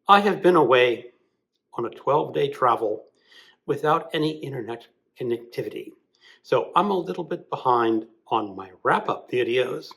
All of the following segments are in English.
I have been away on a 12-day travel without any internet connectivity. So I'm a little bit behind on my wrap-up videos.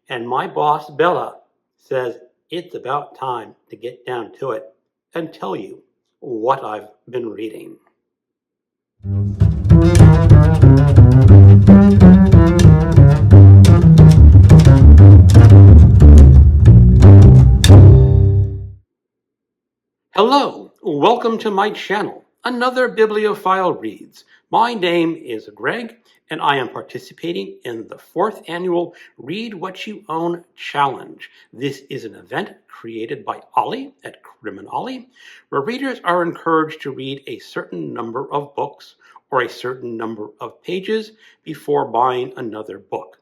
And my boss, Bella, says it's about time to get down to it and tell you what I've been reading. Hello, welcome to my channel, Another Bibliophile Reads. My name is Greg, and I am participating in the 4th annual Read What You Own Challenge. This is an event created by Ollie at Criminali, where readers are encouraged to read a certain number of books or a certain number of pages before buying another book.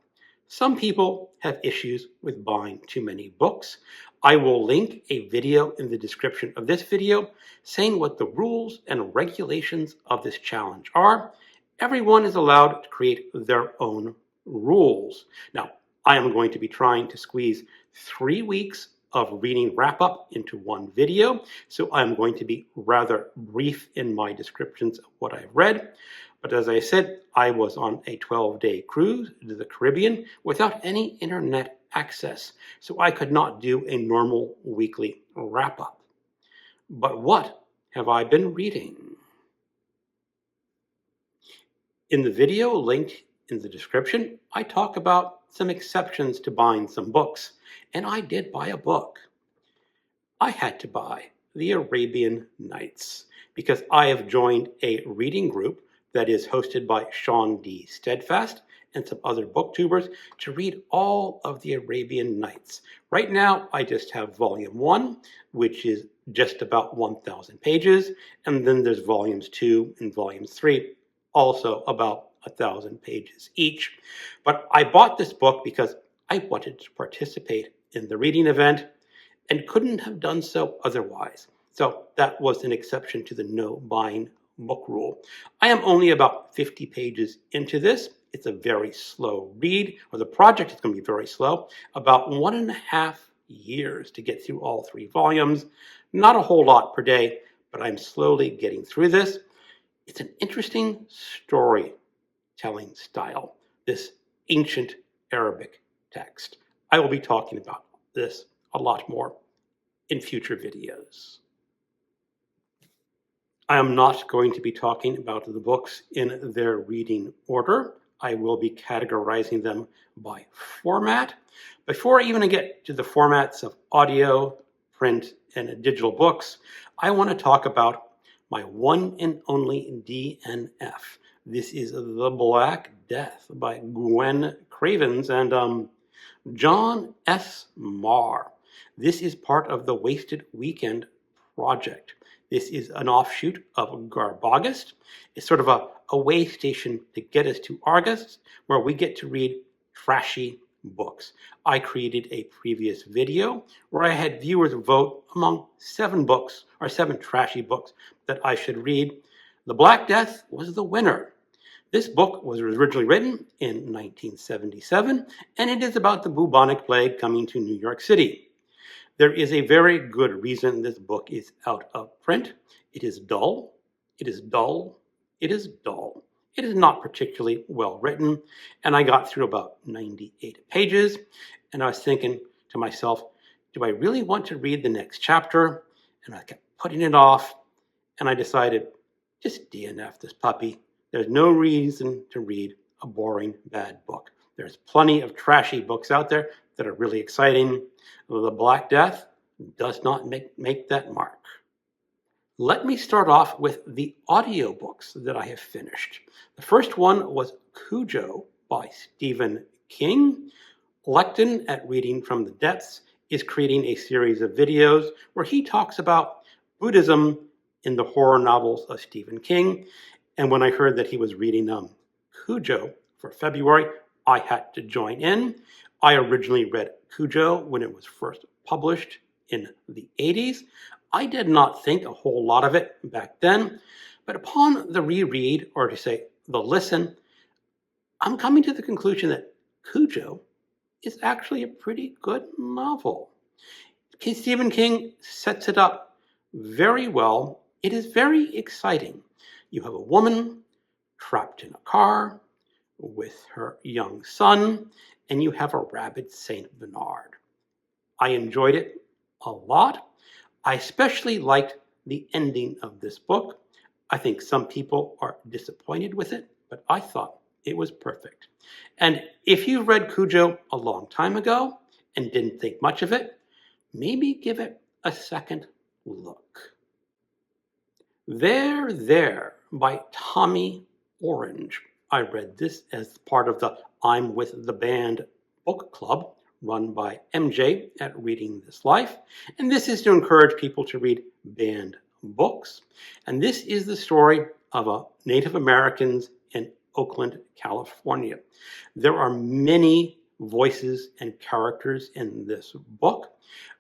Some people have issues with buying too many books. I will link a video in the description of this video saying what the rules and regulations of this challenge are. Everyone is allowed to create their own rules. Now, I am going to be trying to squeeze 3 weeks of reading wrap-up into one video, so I'm going to be rather brief in my descriptions of what I've read. But as I said, I was on a 12-day cruise to the Caribbean without any internet access, so I could not do a normal weekly wrap-up. But what have I been reading? In the video linked in the description, I talk about some exceptions to buying some books, and I did buy a book. I had to buy The Arabian Nights because I have joined a reading group that is hosted by Sean D. Steadfast and some other booktubers to read all of the Arabian Nights. Right now, I just have volume 1, which is just about 1,000 pages, and then there's volumes 2 and volumes 3, also about 1,000 pages each. But I bought this book because I wanted to participate in the reading event and couldn't have done so otherwise. So that was an exception to the no buying book rule. I am only about 50 pages into this. It's a very slow read, or the project is going to be very slow, about 1.5 years to get through all 3 volumes. Not a whole lot per day, but I'm slowly getting through this. It's an interesting storytelling style, this ancient Arabic text. I will be talking about this a lot more in future videos. I am not going to be talking about the books in their reading order. I will be categorizing them by format. Before I even get to the formats of audio, print, and digital books, I want to talk about my one and only DNF. This is The Black Death by Gwyneth Cravens and John S. Marr. This is part of the Wasted Weekend project. This is an offshoot of Garbogust. It's sort of a way station to get us to August, where we get to read trashy books. I created a previous video where I had viewers vote among 7 books, or 7 trashy books that I should read. The Black Death was the winner. This book was originally written in 1977, and it is about the bubonic plague coming to New York City. There is a very good reason this book is out of print. It is dull. It is dull. It is dull. It is not particularly well written, and I got through about 98 pages, and I was thinking to myself, do I really want to read the next chapter? And I kept putting it off, and I decided, just DNF this puppy. There's no reason to read a boring, bad book. There's plenty of trashy books out there that are really exciting. The Black Death does not make that mark. Let me start off with the audiobooks that I have finished. The first one was Cujo by Stephen King. Lecton at Reading from the Depths is creating a series of videos where he talks about Buddhism in the horror novels of Stephen King. And when I heard that he was reading Cujo for February, I had to join in. I originally read Cujo when it was first published in the 80s. I did not think a whole lot of it back then, but upon the reread, or to say the listen, I'm coming to the conclusion that Cujo is actually a pretty good novel. Stephen King sets it up very well. It is very exciting. You have a woman trapped in a car with her young son, and you have a rabid Saint Bernard. I enjoyed it a lot. I especially liked the ending of this book. I think some people are disappointed with it, but I thought it was perfect. And if you read Cujo a long time ago and didn't think much of it, maybe give it a second look. There by Tommy Orange. I read this as part of the I'm with the Band book club run by MJ at Reading This Life. And this is to encourage people to read banned books. And this is the story of Native Americans in Oakland, California. There are many voices and characters in this book.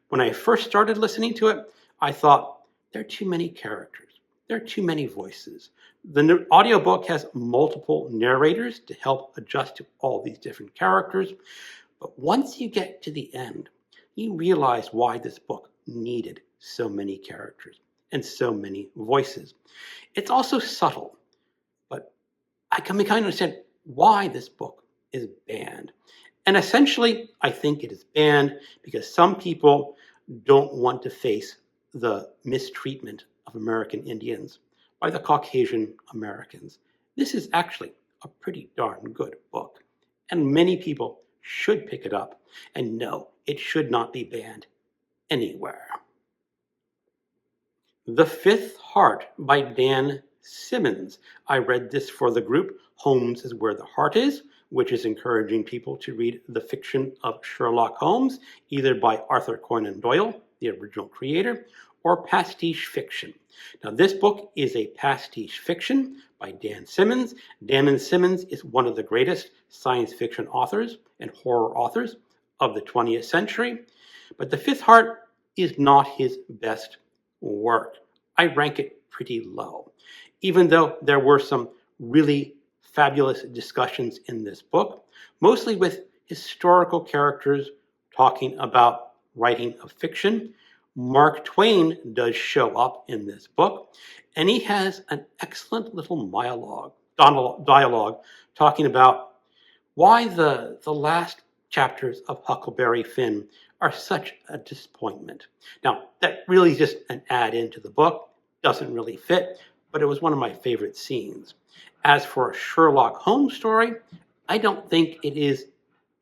When I first started listening to it, I thought, there are too many characters. There are too many voices. The audiobook has multiple narrators to help adjust to all these different characters. But once you get to the end, you realize why this book needed so many characters and so many voices. It's also subtle, but I can kind of understand why this book is banned. And essentially, I think it is banned because some people don't want to face the mistreatment of American Indians by the Caucasian Americans. This is actually a pretty darn good book, and many people should pick it up. And no, it should not be banned anywhere. The Fifth Heart by Dan Simmons. I read this for the group Holmes is Where the Heart Is, which is encouraging people to read the fiction of Sherlock Holmes, either by Arthur Conan Doyle, the original creator, or pastiche fiction. Now, this book is a pastiche fiction by Dan Simmons. Dan Simmons is one of the greatest science fiction authors and horror authors of the 20th century, but The Fifth Heart is not his best work. I rank it pretty low, even though there were some really fabulous discussions in this book, mostly with historical characters talking about writing of fiction. Mark Twain does show up in this book, and he has an excellent little dialogue talking about why the last chapters of Huckleberry Finn are such a disappointment. Now, that really is just an add-in to the book, doesn't really fit, but it was one of my favorite scenes. As for a Sherlock Holmes story, I don't think it is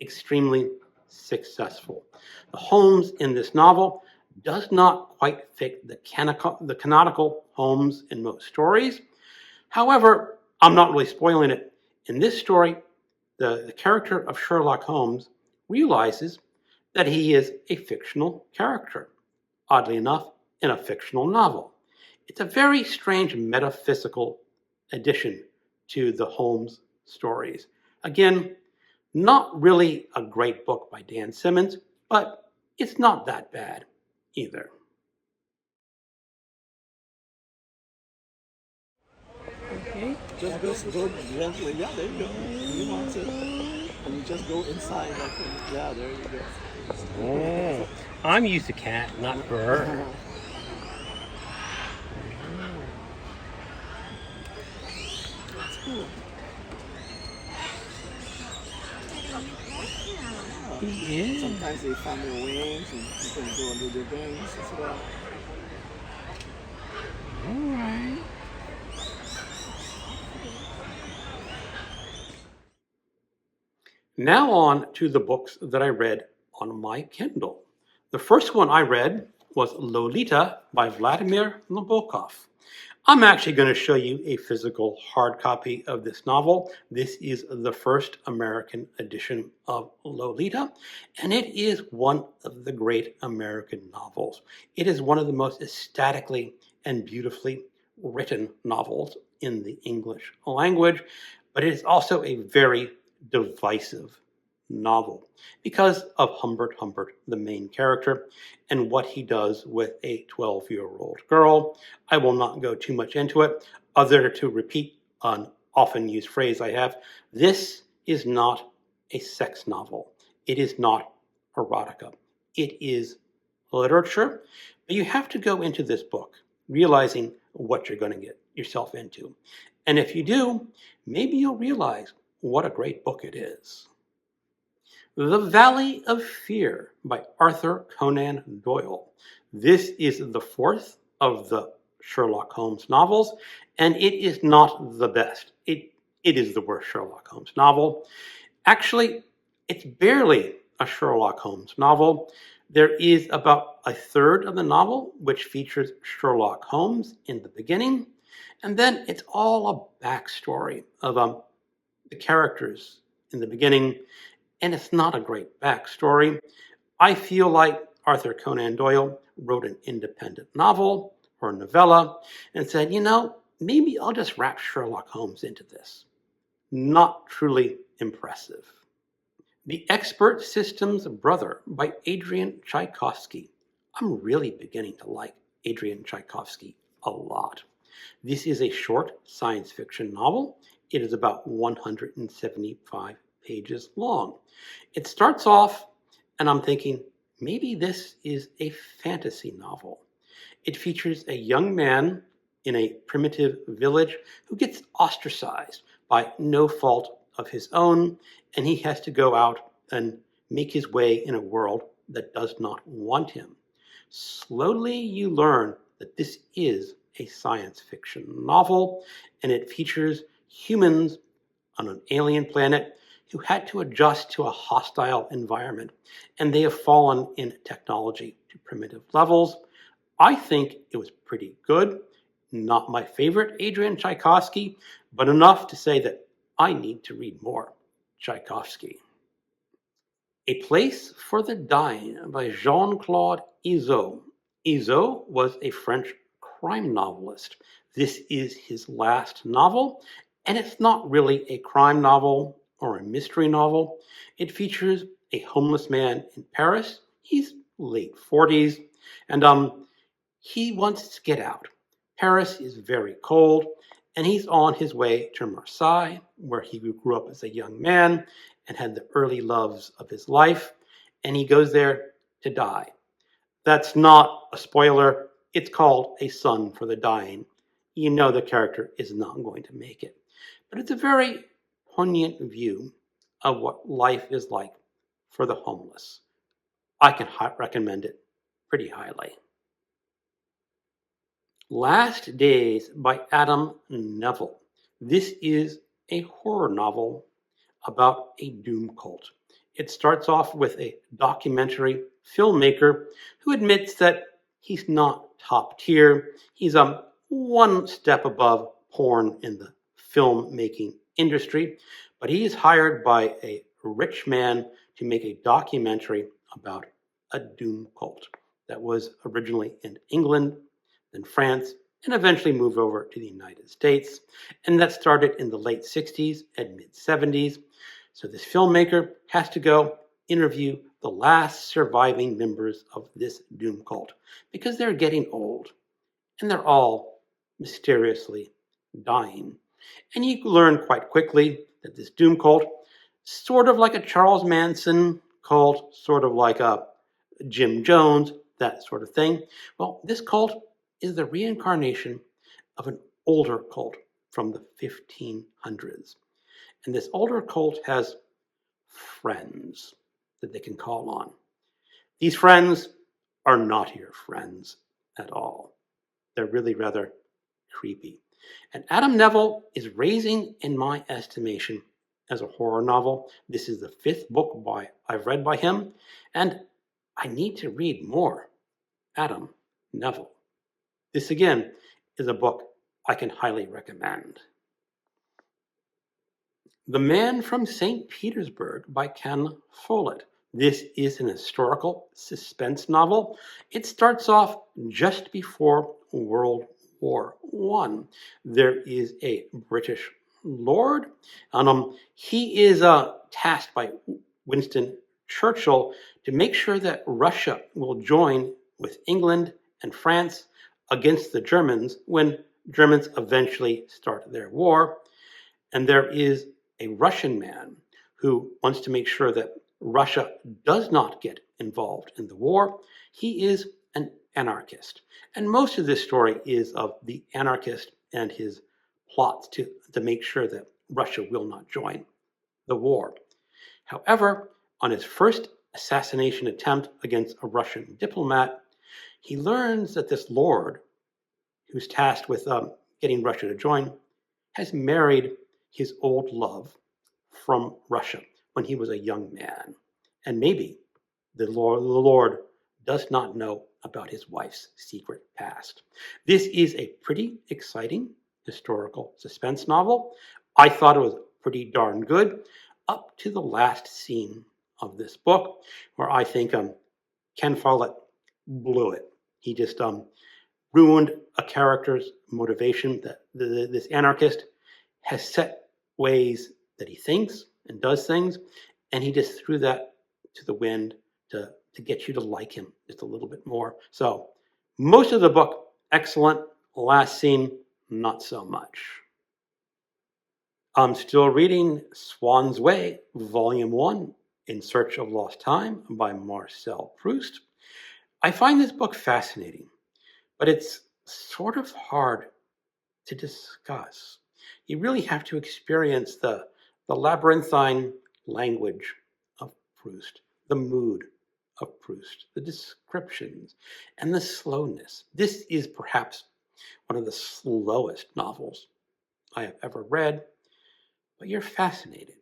extremely successful. The Holmes in this novel does not quite fit the canonical Holmes in most stories. However, I'm not really spoiling it. In this story, the character of Sherlock Holmes realizes that he is a fictional character, oddly enough, in a fictional novel. It's a very strange metaphysical addition to the Holmes stories. Again, not really a great book by Dan Simmons, but it's not that bad either. Okay. Just go gently. Yeah, there you go. You want to. And you just go inside. Yeah, there you go. Oh, I'm used to cat, not fur. That's cool. He is. Sometimes they find their wings and you can go under their wings as well. All right. Now on to the books that I read on my Kindle. The first one I read was Lolita by Vladimir Nabokov. I'm actually going to show you a physical hard copy of this novel. This is the first American edition of Lolita, and it is one of the great American novels. It is one of the most aesthetically and beautifully written novels in the English language, but it is also a very divisive novel because of Humbert, the main character, and what he does with a 12-year-old girl. I will not go too much into it, other to repeat an often used phrase I have. This is not a sex novel. It is not erotica. It is literature, but you have to go into this book realizing what you're going to get yourself into. And if you do, maybe you'll realize what a great book it is. The Valley of Fear by Arthur Conan Doyle. This is the fourth of the Sherlock Holmes novels, and it is not the best. It is the worst Sherlock Holmes novel. Actually, it's barely a Sherlock Holmes novel. There is about a third of the novel which features Sherlock Holmes in the beginning, and then it's all a backstory of the characters in the beginning, and it's not a great backstory. I feel like Arthur Conan Doyle wrote an independent novel or novella and said, maybe I'll just wrap Sherlock Holmes into this. Not truly impressive. The Expert System's Brother by Adrian Tchaikovsky. I'm really beginning to like Adrian Tchaikovsky a lot. This is a short science fiction novel. It is about 175 pages long. It starts off, and I'm thinking, maybe this is a fantasy novel. It features a young man in a primitive village who gets ostracized by no fault of his own, and he has to go out and make his way in a world that does not want him. Slowly you learn that this is a science fiction novel, and it features humans on an alien planet who had to adjust to a hostile environment, and they have fallen in technology to primitive levels. I think it was pretty good. Not my favorite Adrian Tchaikovsky, but enough to say that I need to read more Tchaikovsky. A Place for the Dying by Jean-Claude Izzo. Izzo was a French crime novelist. This is his last novel, and it's not really a crime novel or a mystery novel. It features a homeless man in Paris. He's late 40s, and he wants to get out. Paris is very cold, and he's on his way to Marcel, where he grew up as a young man and had the early loves of his life, and he goes there to die. That's not a spoiler. It's called A Son for the Dying. You know the character is not going to make it. But it's a very poignant view of what life is like for the homeless. I can recommend it pretty highly. Last Days by Adam Nevill. This is a horror novel about a doom cult. It starts off with a documentary filmmaker who admits that he's not top tier. He's one step above porn in the filmmaking industry, but he is hired by a rich man to make a documentary about a doom cult that was originally in England, then France, and eventually moved over to the United States. And that started in the late 60s and mid 70s. So this filmmaker has to go interview the last surviving members of this doom cult because they're getting old and they're all mysteriously dying. And you learn quite quickly that this doom cult, sort of like a Charles Manson cult, sort of like a Jim Jones, that sort of thing. Well, this cult is the reincarnation of an older cult from the 1500s. And this older cult has friends that they can call on. These friends are not your friends at all. They're really rather creepy. And Adam Nevill is raising, in my estimation, as a horror novel. This is the fifth book I've read by him, and I need to read more Adam Nevill. This, again, is a book I can highly recommend. The Man from St. Petersburg by Ken Follett. This is an historical suspense novel. It starts off just before World War I. There is a British lord, and he is tasked by Winston Churchill to make sure that Russia will join with England and France against the Germans when Germans eventually start their war. And there is a Russian man who wants to make sure that Russia does not get involved in the war. He is an anarchist. And most of this story is of the anarchist and his plots to make sure that Russia will not join the war. However, on his first assassination attempt against a Russian diplomat, he learns that this lord, who's tasked with getting Russia to join, has married his old love from Russia when he was a young man. And maybe the Lord does not know about his wife's secret past. This is a pretty exciting historical suspense novel. I thought it was pretty darn good up to the last scene of this book, where I think Ken Follett blew it. He just ruined a character's motivation. That this anarchist has set ways that he thinks and does things, and he just threw that to the wind to get you to like him just a little bit more. So most of the book, excellent. Last scene, not so much. I'm still reading Swann's Way, Volume 1, In Search of Lost Time by Marcel Proust. I find this book fascinating, but it's sort of hard to discuss. You really have to experience the labyrinthine language of Proust, the mood of Proust, the descriptions, and the slowness. This is perhaps one of the slowest novels I have ever read, but you're fascinated.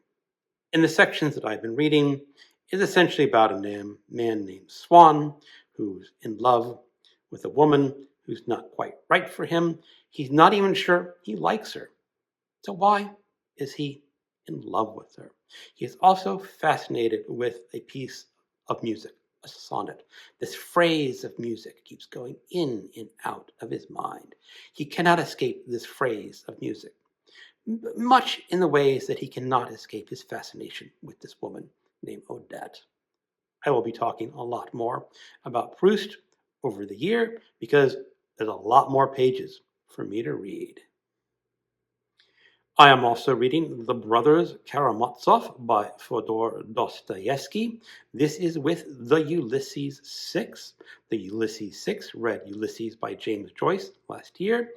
In the sections that I've been reading is essentially about a man named Swann who's in love with a woman who's not quite right for him. He's not even sure he likes her. So why is he in love with her? He is also fascinated with a piece of music, a sonnet. This phrase of music keeps going in and out of his mind. He cannot escape this phrase of music, much in the ways that he cannot escape his fascination with this woman named Odette. I will be talking a lot more about Proust over the year because there's a lot more pages for me to read. I am also reading The Brothers Karamazov by Fyodor Dostoevsky. This is with the Ulysses 6. The Ulysses 6 read Ulysses by James Joyce last year.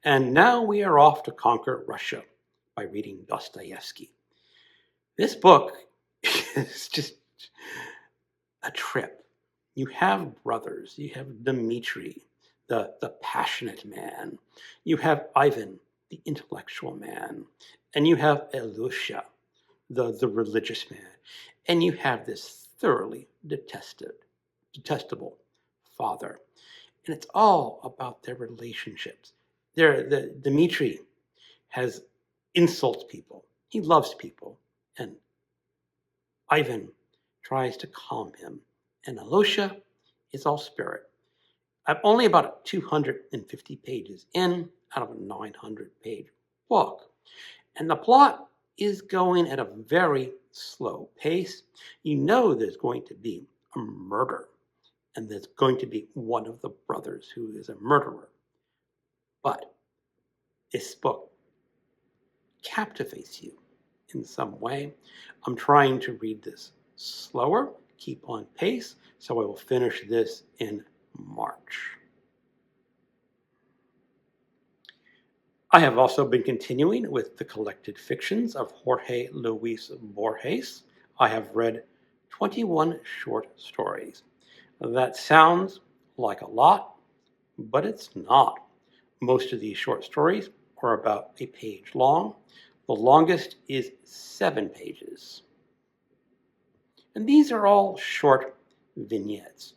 And now we are off to conquer Russia by reading Dostoevsky. This book is just a trip. You have brothers. You have Dmitri, the passionate man. You have Ivan, the intellectual man. And you have Ilyusha, the religious man. And you have this thoroughly detestable father. And it's all about their relationships. Dmitri insults people. He loves people. And Ivan tries to calm him. And Ilyusha is all spirit. I'm only about 250 pages in out of a 900-page book. And the plot is going at a very slow pace. You know there's going to be a murder, and there's going to be one of the brothers who is a murderer. But this book captivates you in some way. I'm trying to read this slower, keep on pace, so I will finish this in March. I have also been continuing with the collected fictions of Jorge Luis Borges. I have read 21 short stories. That sounds like a lot, but it's not. Most of these short stories are about a page long. The longest is 7 pages. And these are all short vignettes.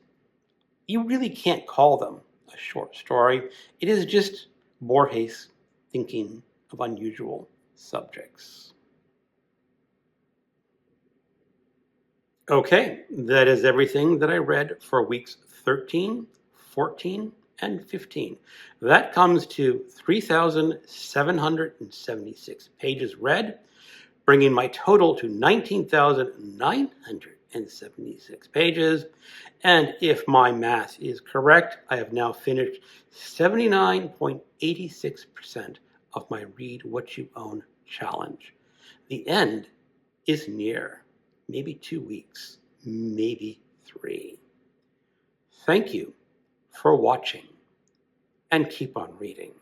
You really can't call them a short story. It is just Borges thinking of unusual subjects. Okay, that is everything that I read for weeks 13, 14, and 15. That comes to 3,776 pages read, bringing my total to 19,976 pages. And if my math is correct, I have now finished 79.86% of my Read What You Own challenge. The end is near. Maybe 2 weeks, maybe 3. Thank you for watching, and keep on reading.